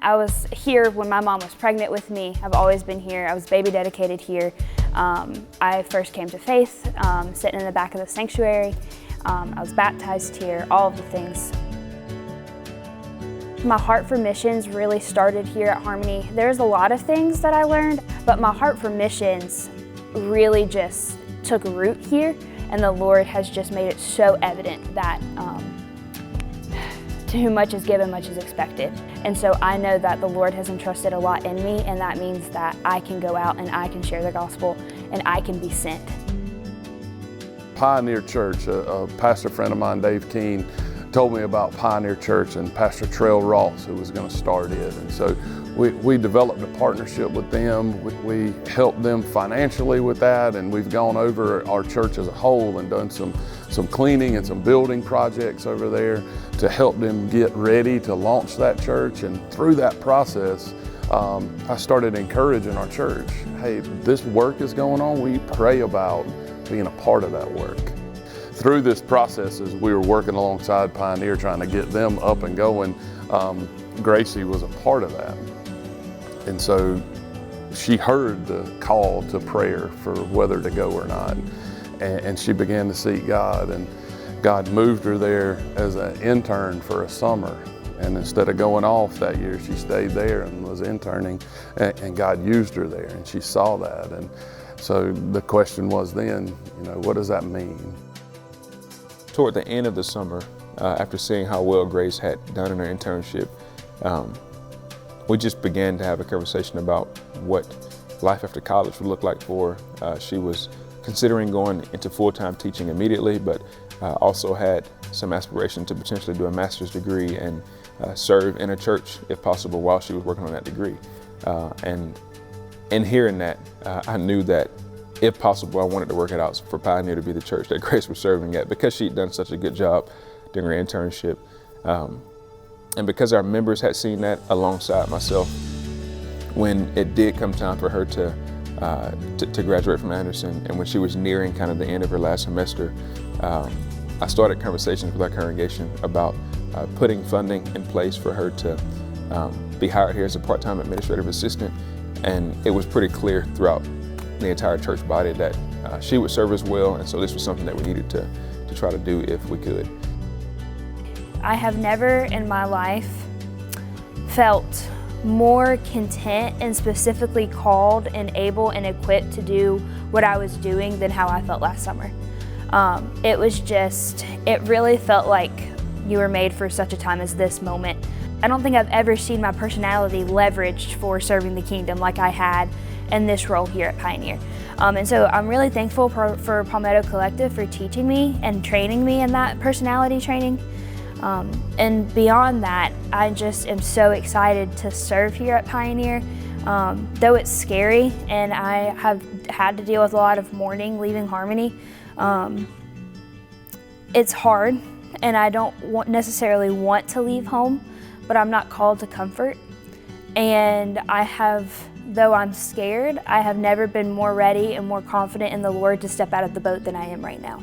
I was here when my mom was pregnant with me. I've always been here. I was baby dedicated here. I first came to faith sitting in the back of the sanctuary. I was baptized here, all of the things. My heart for missions really started here at Harmony. There's a lot of things that I learned, but my heart for missions really just took root here, and the Lord has just made it so evident that to whom much is given, much is expected. And so I know that the Lord has entrusted a lot in me, and that means that I can go out and I can share the gospel and I can be sent. Pioneer Church, a pastor friend of mine, Dave Keene, told me about Pioneer Church and Pastor Trell Ross, who was going to start it. And so we developed a partnership with them. We helped them financially with that, and we've gone over our church as a whole and done some cleaning and some building projects over there to help them get ready to launch that church. And through that process, I started encouraging our church, hey, this work is going on. We pray about being a part of that work. Through this process, as we were working alongside Pioneer trying to get them up and going, Gracie was a part of that. And so she heard the call to prayer for whether to go or not. And she began to seek God, and God moved her there as an intern for a summer. And instead of going off that year, she stayed there and was interning, and God used her there, and she saw that. And so the question was then, what does that mean? Toward the end of the summer, after seeing how well Grace had done in her internship, we just began to have a conversation about what life after college would look like for her. She was considering going into full-time teaching immediately, but also had some aspiration to potentially do a master's degree and serve in a church, if possible, while she was working on that degree. And in hearing that, I knew that if possible, I wanted to work it out for Pioneer to be the church that Grace was serving at, because she'd done such a good job during her internship. And because our members had seen that alongside myself, when it did come time for her to graduate from Anderson, and when she was nearing kind of the end of her last semester, I started conversations with our congregation about putting funding in place for her to be hired here as a part-time administrative assistant. And it was pretty clear throughout the entire church body that she would serve us well, and so this was something that we needed to try to do if we could. I have never in my life felt more content and specifically called and able and equipped to do what I was doing than how I felt last summer. It really felt like you were made for such a time as this moment. I don't think I've ever seen my personality leveraged for serving the kingdom like I had in this role here at Pioneer. And so I'm really thankful for Palmetto Collective for teaching me and training me in that personality training. And beyond that, I just am so excited to serve here at Pioneer. Though it's scary and I have had to deal with a lot of mourning leaving Harmony, it's hard, and I don't necessarily want to leave home, but I'm not called to comfort. And though I'm scared, I have never been more ready and more confident in the Lord to step out of the boat than I am right now.